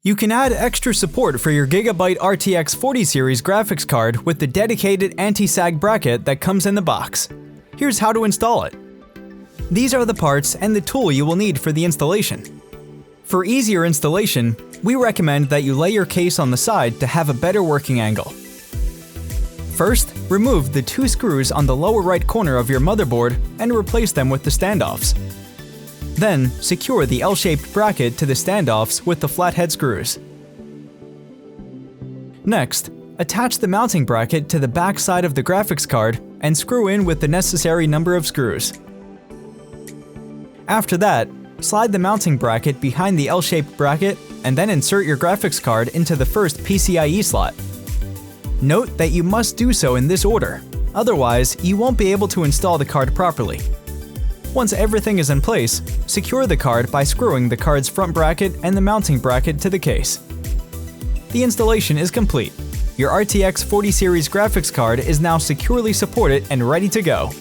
You can add extra support for your GIGABYTE RTX 40 series graphics card with the dedicated anti-sag bracket that comes in the box. Here's how to install it. These are the parts and the tool you will need for the installation. For easier installation, we recommend that you lay your case on the side to have a better working angle. First, remove the 2 screws on the lower right corner of your motherboard and replace them with the standoffs. Then, secure the L-shaped bracket to the standoffs with the flathead screws. Next, attach the mounting bracket to the back side of the graphics card and screw in with the necessary number of screws. After that, slide the mounting bracket behind the L-shaped bracket and then insert your graphics card into the first PCIe slot. Note that you must do so in this order, otherwise you won't be able to install the card properly. Once everything is in place, secure the card by screwing the card's front bracket and the mounting bracket to the case. The installation is complete. Your RTX 40 series graphics card is now securely supported and ready to go.